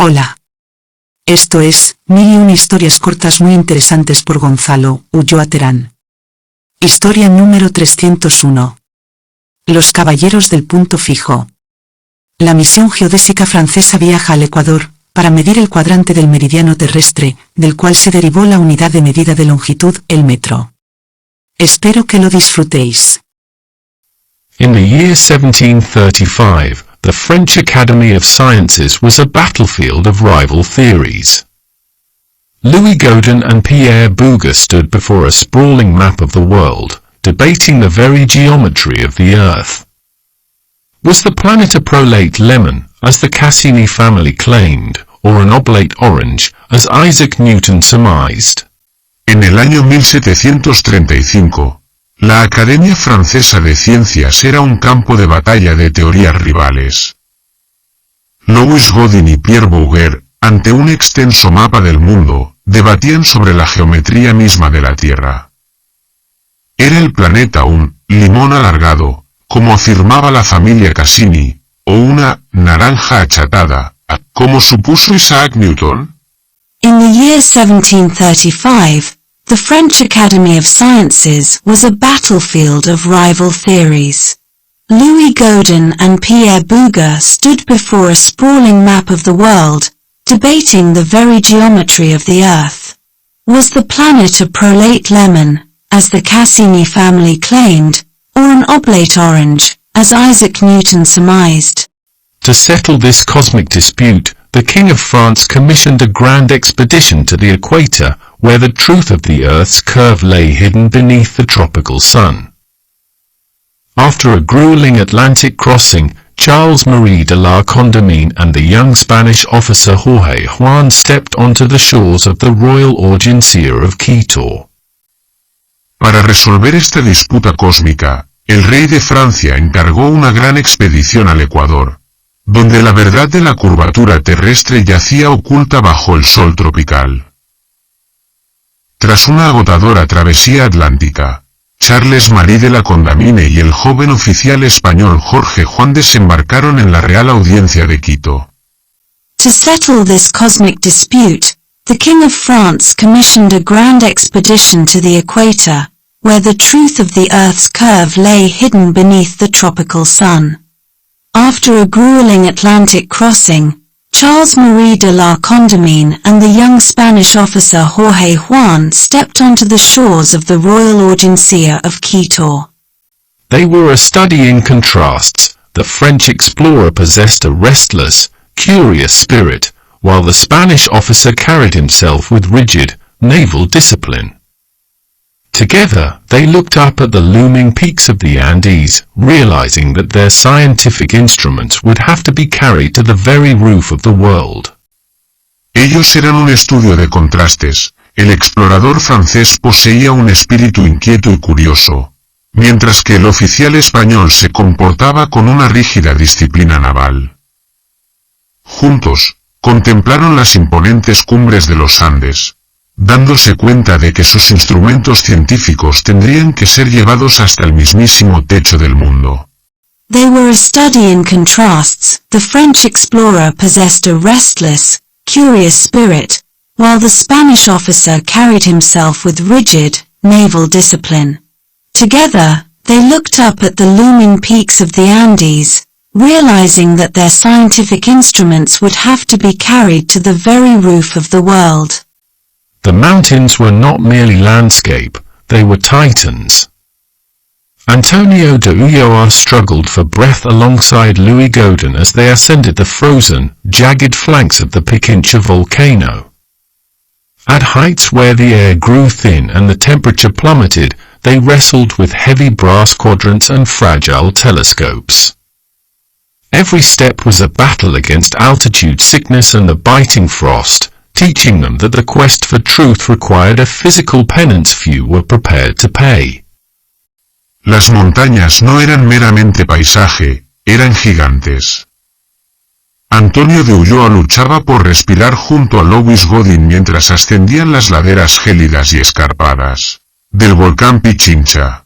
Hola. Esto es Mil y una historias cortas muy interesantes por Gonzalo Ulloa Terán. Historia número 301. Los caballeros del punto fijo. La misión geodésica francesa viaja al Ecuador para medir el cuadrante del meridiano terrestre, del cual se derivó la unidad de medida de longitud, el metro. Espero que lo disfrutéis. In the year 1735, the French Academy of Sciences was a battlefield of rival theories. Louis Gaudin and Pierre Bouguer stood before a sprawling map of the world, debating the very geometry of the Earth. Was the planet a prolate lemon, as the Cassini family claimed, or an oblate orange, as Isaac Newton surmised? En el año 1735, la Academia Francesa de Ciencias era un campo de batalla de teorías rivales. Louis Gaudin y Pierre Bouguer, ante un extenso mapa del mundo, debatían sobre la geometría misma de la Tierra. ¿Era el planeta un limón alargado, como afirmaba la familia Cassini, o una naranja achatada, como supuso Isaac Newton? In the year 1735, the French Academy of Sciences was a battlefield of rival theories. Louis Gaudin and Pierre Bouguer stood before a sprawling map of the world, debating the very geometry of the Earth. Was the planet a prolate lemon, as the Cassini family claimed, or an oblate orange, as Isaac Newton surmised? To settle this cosmic dispute, the King of France commissioned a grand expedition to the equator, where the truth of the Earth's curve lay hidden beneath the tropical sun. After a grueling Atlantic crossing, Charles-Marie de la Condamine and the young Spanish officer Jorge Juan stepped onto the shores of the Royal Audiencia of Quito. Para resolver esta disputa cósmica, el rey de Francia encargó una gran expedición al Ecuador, donde la verdad de la curvatura terrestre yacía oculta bajo el sol tropical. Tras una agotadora travesía atlántica, Charles-Marie de la Condamine y el joven oficial español Jorge Juan desembarcaron en la Real Audiencia de Quito. To settle this cosmic dispute, the King of France commissioned a grand expedition to the equator, where the truth of the Earth's curve lay hidden beneath the tropical sun. After a grueling Atlantic crossing, Charles-Marie de la Condamine and the young Spanish officer Jorge Juan stepped onto the shores of the Royal Audiencia of Quito. They were a study in contrasts. The French explorer possessed a restless, curious spirit, while the Spanish officer carried himself with rigid, naval discipline. Together, they looked up at the looming peaks of the Andes, realizing that their scientific instruments would have to be carried to the very roof of the world. Ellos eran un estudio de contrastes. El explorador francés poseía un espíritu inquieto y curioso, mientras que el oficial español se comportaba con una rígida disciplina naval. Juntos, contemplaron las imponentes cumbres de los Andes, dándose cuenta de que sus instrumentos científicos tendrían que ser llevados hasta el mismísimo techo del mundo. They were a study in contrasts. The French explorer possessed a restless, curious spirit, while the Spanish officer carried himself with rigid, naval discipline. Together, they looked up at the looming peaks of the Andes, realizing that their scientific instruments would have to be carried to the very roof of the world. The mountains were not merely landscape, they were titans. Antonio de Ulloa struggled for breath alongside Louis Gaudin as they ascended the frozen, jagged flanks of the Pichincha volcano. At heights where the air grew thin and the temperature plummeted, they wrestled with heavy brass quadrants and fragile telescopes. Every step was a battle against altitude sickness and the biting frost, teaching them that the quest for truth required a physical penance few were prepared to pay. Las montañas no eran meramente paisaje, eran gigantes. Antonio de Ulloa luchaba por respirar junto a Louis Gaudin mientras ascendían las laderas gélidas y escarpadas del volcán Pichincha.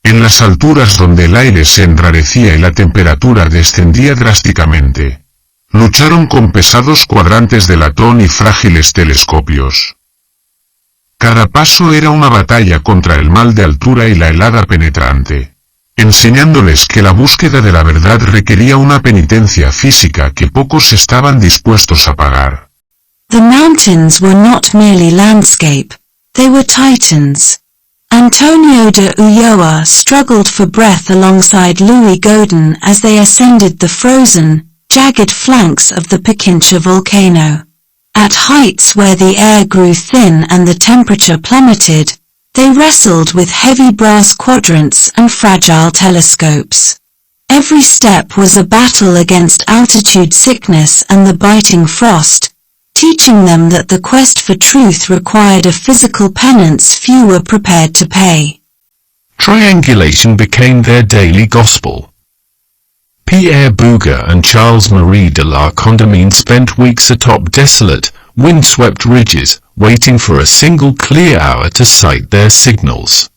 En las alturas donde el aire se enrarecía y la temperatura descendía drásticamente, Lucharon con pesados cuadrantes de latón y frágiles telescopios. Cada paso era una batalla contra el mal de altura y la helada penetrante, enseñándoles que la búsqueda de la verdad requería una penitencia física que pocos estaban dispuestos a pagar. The mountains were not merely landscape, they were titans. Antonio de Ulloa struggled for breath alongside Louis Godin as they ascended the frozen, jagged flanks of the Pichincha volcano. At heights where the air grew thin and the temperature plummeted, they wrestled with heavy brass quadrants and fragile telescopes. Every step was a battle against altitude sickness and the biting frost, teaching them that the quest for truth required a physical penance few were prepared to pay. Triangulation became their daily gospel. Pierre Bouguer and Charles-Marie de la Condamine spent weeks atop desolate, wind-swept ridges, waiting for a single clear hour to sight their signals.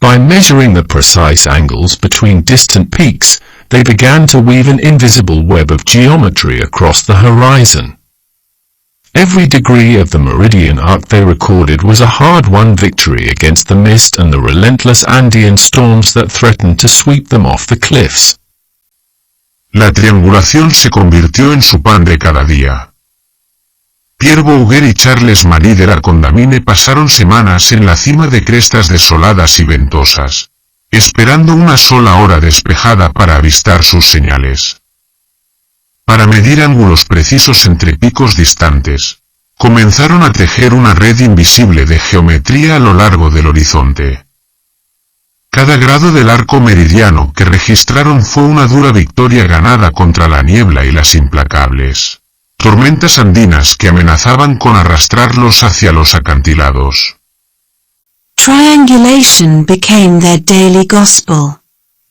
By measuring the precise angles between distant peaks, they began to weave an invisible web of geometry across the horizon. Every degree of the meridian arc they recorded was a hard-won victory against the mist and the relentless Andean storms that threatened to sweep them off the cliffs. La triangulación se convirtió en su pan de cada día. Pierre Bouguer y Charles-Marie de la Condamine pasaron semanas en la cima de crestas desoladas y ventosas, esperando una sola hora despejada para avistar sus señales. Para medir ángulos precisos entre picos distantes, comenzaron a tejer una red invisible de geometría a lo largo del horizonte. Cada grado del arco meridiano que registraron fue una dura victoria ganada contra la niebla y las implacables tormentas andinas que amenazaban con arrastrarlos hacia los acantilados. Triangulation became their daily gospel.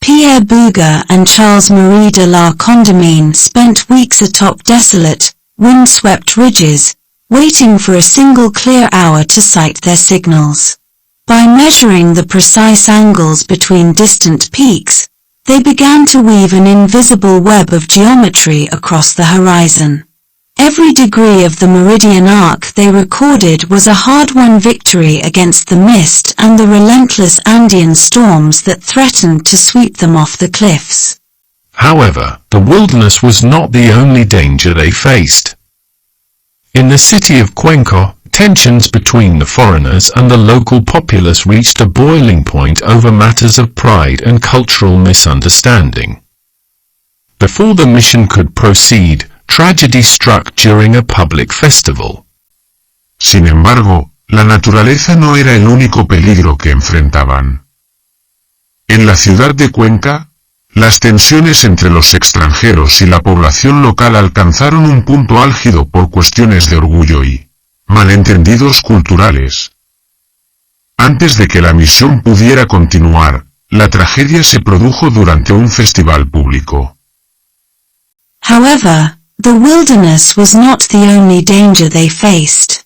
Pierre Bouguer and Charles-Marie de la Condamine spent weeks atop desolate, wind-swept ridges, waiting for a single clear hour to sight their signals. By measuring the precise angles between distant peaks, they began to weave an invisible web of geometry across the horizon. Every degree of the meridian arc they recorded was a hard-won victory against the mist and the relentless Andean storms that threatened to sweep them off the cliffs. However, the wilderness was not the only danger they faced. In the city of Cuenca, tensions between the foreigners and the local populace reached a boiling point over matters of pride and cultural misunderstanding. Before the mission could proceed, tragedy struck during a public festival. Sin embargo, la naturaleza no era el único peligro que enfrentaban. En la ciudad de Cuenca, las tensiones entre los extranjeros y la población local alcanzaron un punto álgido por cuestiones de orgullo y malentendidos culturales. Antes de que la misión pudiera continuar, la tragedia se produjo durante un festival público. However, the wilderness was not the only danger they faced.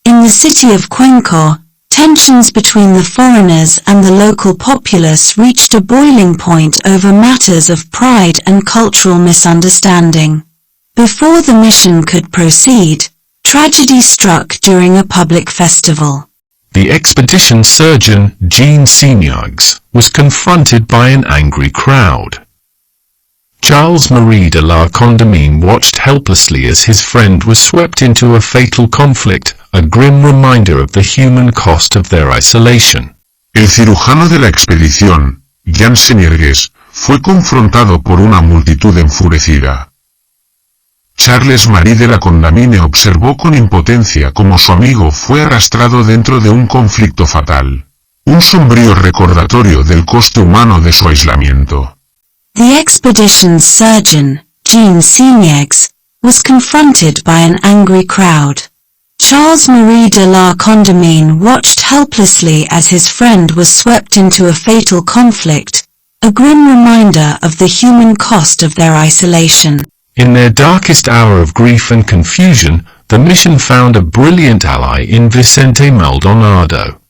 In the city of Cuenca, tensions between the foreigners and the local populace reached a boiling point over matters of pride and cultural misunderstanding. Before the mission could proceed, tragedy struck during a public festival. The expedition surgeon, Jean Signags, was confronted by an angry crowd. Charles-Marie de la Condamine watched helplessly as his friend was swept into a fatal conflict, a grim reminder of the human cost of their isolation. El cirujano de la expedición, Jean Signags, fue confrontado por una multitud enfurecida. Charles-Marie de la Condamine observó con impotencia cómo su amigo fue arrastrado dentro de un conflicto fatal. Un sombrío recordatorio del coste humano de su aislamiento. The expedition's surgeon, Jean Signags, was confronted by an angry crowd. Charles-Marie de la Condamine watched helplessly as his friend was swept into a fatal conflict, a grim reminder of the human cost of their isolation. In their darkest hour of grief and confusion, the mission found a brilliant ally in Vicente Maldonado.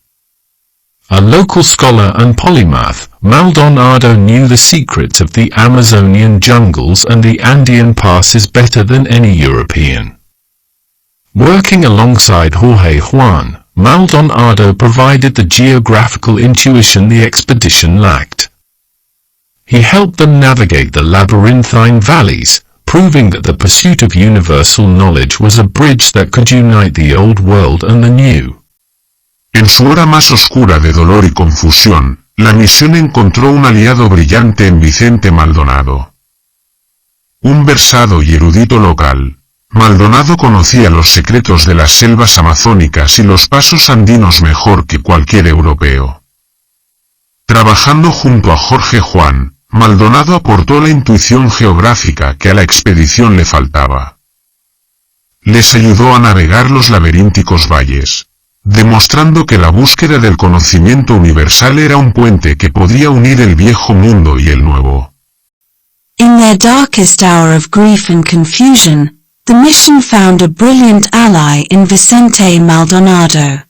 A local scholar and polymath, Maldonado knew the secrets of the Amazonian jungles and the Andean passes better than any European. Working alongside Jorge Juan, Maldonado provided the geographical intuition the expedition lacked. He helped them navigate the labyrinthine valleys, proving that the pursuit of universal knowledge was a bridge that could unite the old world and the new. En su hora más oscura de dolor y confusión, la misión encontró un aliado brillante en Vicente Maldonado. Un versado y erudito local, Maldonado conocía los secretos de las selvas amazónicas y los pasos andinos mejor que cualquier europeo. Trabajando junto a Jorge Juan, Maldonado aportó la intuición geográfica que a la expedición le faltaba. Les ayudó a navegar los laberínticos valles, demostrando que la búsqueda del conocimiento universal era un puente que podía unir el viejo mundo y el nuevo. In their darkest hour of grief and confusion, the mission found a brilliant ally in Vicente Maldonado.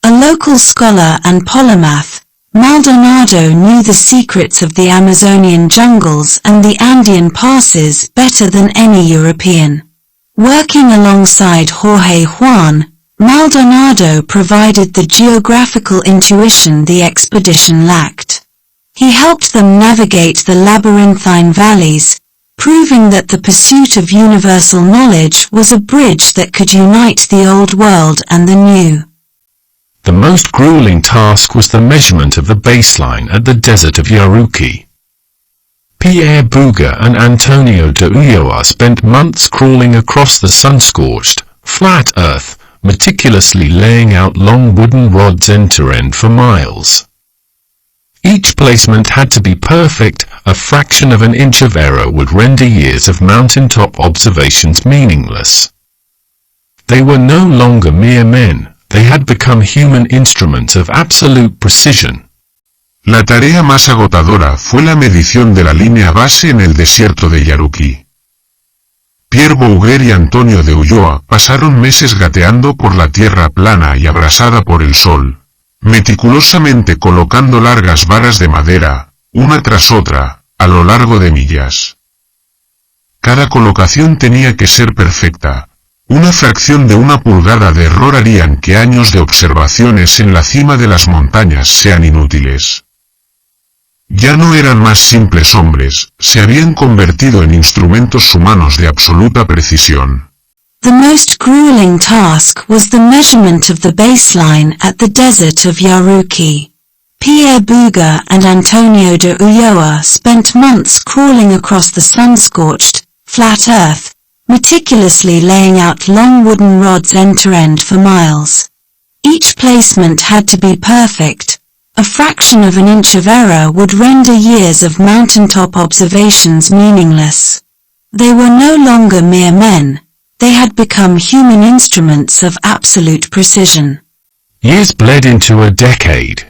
A local scholar and polymath, Maldonado knew the secrets of the Amazonian jungles and the Andean passes better than any European. Working alongside Jorge Juan, Maldonado provided the geographical intuition the expedition lacked. He helped them navigate the labyrinthine valleys, proving that the pursuit of universal knowledge was a bridge that could unite the old world and the new. The most grueling task was the measurement of the baseline at the desert of Yaruki. Pierre Bouga and Antonio de Ulloa spent months crawling across the sun-scorched, flat earth, meticulously laying out long wooden rods end-to-end for miles. Each placement had to be perfect, a fraction of an inch of error would render years of mountaintop observations meaningless. They were no longer mere men. They had become human instruments of absolute precision. La tarea más agotadora fue la medición de la línea base en el desierto de Yaruki. Pierre Bouguer y Antonio de Ulloa pasaron meses gateando por la tierra plana y abrasada por el sol, meticulosamente colocando largas varas de madera, una tras otra, a lo largo de millas. Cada colocación tenía que ser perfecta. Una fracción de una pulgada de error harían que años de observaciones en la cima de las montañas sean inútiles. Ya no eran más simples hombres, se habían convertido en instrumentos humanos de absoluta precisión. The most grueling task was the measurement of the baseline at the desert of Yaruki. Pierre Bouga and Antonio de Ulloa spent months crawling across the sun-scorched, flat earth, meticulously laying out long wooden rods end-to-end for miles. Each placement had to be perfect. A fraction of an inch of error would render years of mountaintop observations meaningless. They were no longer mere men. They had become human instruments of absolute precision. Years bled into a decade.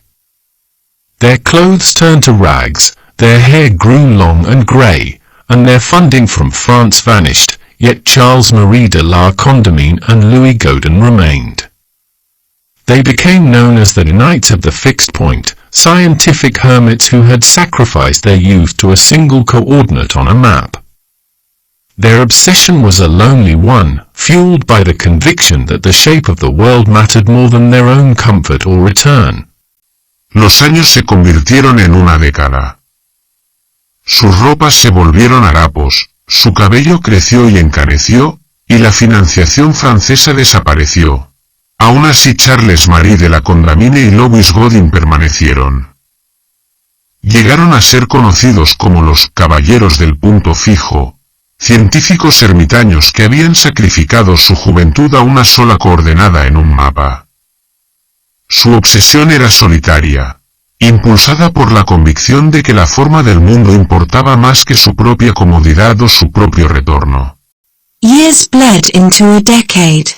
Their clothes turned to rags, their hair grew long and grey, and their funding from France vanished. Yet Charles-Marie de la Condamine and Louis Gaudin remained. They became known as the Knights of the Fixed Point, scientific hermits who had sacrificed their youth to a single coordinate on a map. Their obsession was a lonely one, fueled by the conviction that the shape of the world mattered more than their own comfort or return. Los años se convirtieron en una década. Sus ropas se volvieron harapos. Su cabello creció y encaneció, y la financiación francesa desapareció. Aún así Charles-Marie de la Condamine y Louis Gaudin permanecieron. Llegaron a ser conocidos como los Caballeros del Punto Fijo, científicos ermitaños que habían sacrificado su juventud a una sola coordenada en un mapa. Su obsesión era solitaria, impulsada por la convicción de que la forma del mundo importaba más que su propia comodidad o su propio retorno. Years bled into a decade.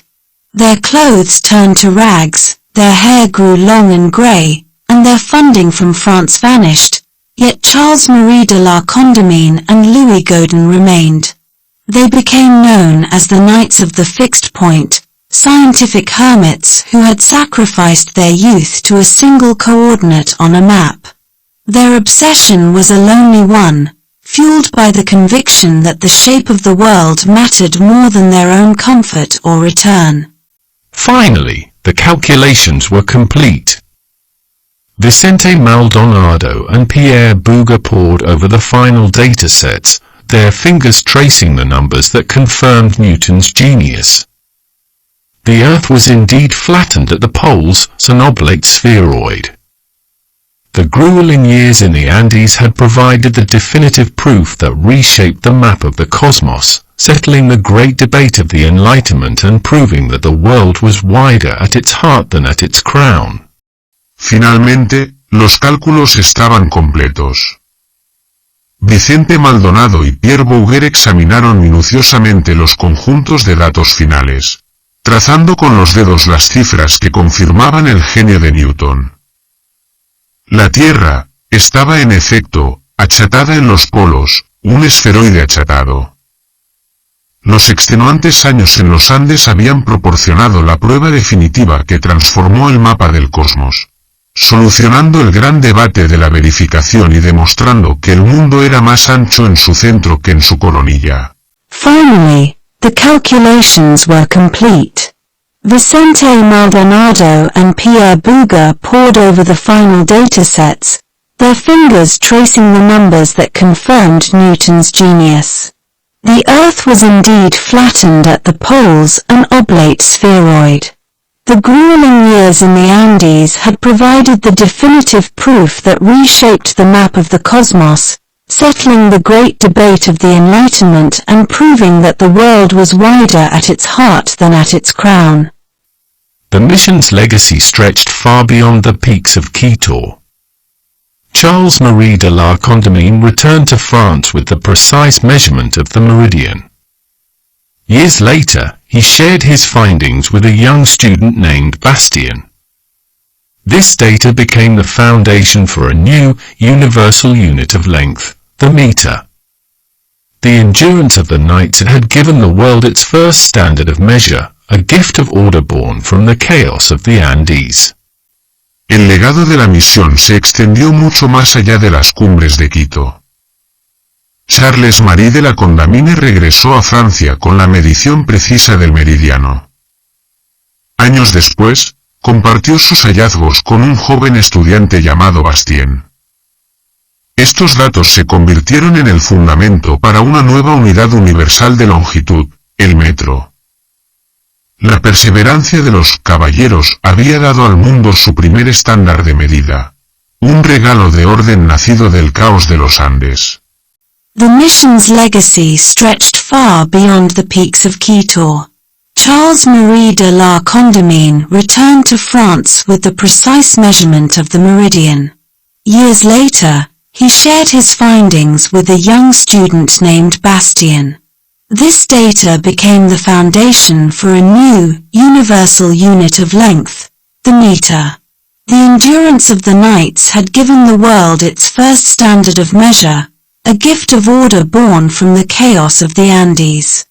Their clothes turned to rags, their hair grew long and grey, and their funding from France vanished, yet Charles-Marie de la Condamine and Louis Gaudin remained. They became known as the Knights of the Fixed Point, scientific hermits who had sacrificed their youth to a single coordinate on a map. Their obsession was a lonely one, fueled by the conviction that the shape of the world mattered more than their own comfort or return. Finally, the calculations were complete. Vicente Maldonado and Pierre Bouguer pored over the final datasets, their fingers tracing the numbers that confirmed Newton's genius. The Earth was indeed flattened at the poles, an oblate spheroid. The grueling years in the Andes had provided the definitive proof that reshaped the map of the cosmos, settling the great debate of the Enlightenment and proving that the world was wider at its heart than at its crown. Finalmente, los cálculos estaban completos. Vicente Maldonado y Pierre Bouguer examinaron minuciosamente los conjuntos de datos finales, trazando con los dedos las cifras que confirmaban el genio de Newton. La Tierra estaba en efecto achatada en los polos, un esferoide achatado. Los extenuantes años en los Andes habían proporcionado la prueba definitiva que transformó el mapa del cosmos, solucionando el gran debate de la verificación y demostrando que el mundo era más ancho en su centro que en su coronilla. Finally, the calculations were complete. Vicente Maldonado and Pierre Bouguer pored over the final datasets, their fingers tracing the numbers that confirmed Newton's genius. The Earth was indeed flattened at the poles, an oblate spheroid. The grueling years in the Andes had provided the definitive proof that reshaped the map of the cosmos, settling the great debate of the Enlightenment and proving that the world was wider at its heart than at its crown. The mission's legacy stretched far beyond the peaks of Quito. Charles-Marie de la Condamine returned to France with the precise measurement of the meridian. Years later, he shared his findings with a young student named Bastien. This data became the foundation for a new, universal unit of length, the meter. The endurance of the night had given the world its first standard of measure, a gift of order born from the chaos of the Andes. El legado de la misión se extendió mucho más allá de las cumbres de Quito. Charles-Marie de la Condamine regresó a Francia con la medición precisa del meridiano. Años después, compartió sus hallazgos con un joven estudiante llamado Bastien. Estos datos se convirtieron en el fundamento para una nueva unidad universal de longitud, el metro. La perseverancia de los caballeros había dado al mundo su primer estándar de medida, un regalo de orden nacido del caos de los Andes. The mission's legacy stretched far beyond the peaks of Quito. Charles-Marie de la Condamine returned to France with the precise measurement of the meridian. Years later, he shared his findings with a young student named Bastien. This data became the foundation for a new, universal unit of length, the meter. The endurance of the nights had given the world its first standard of measure, a gift of order born from the chaos of the Andes.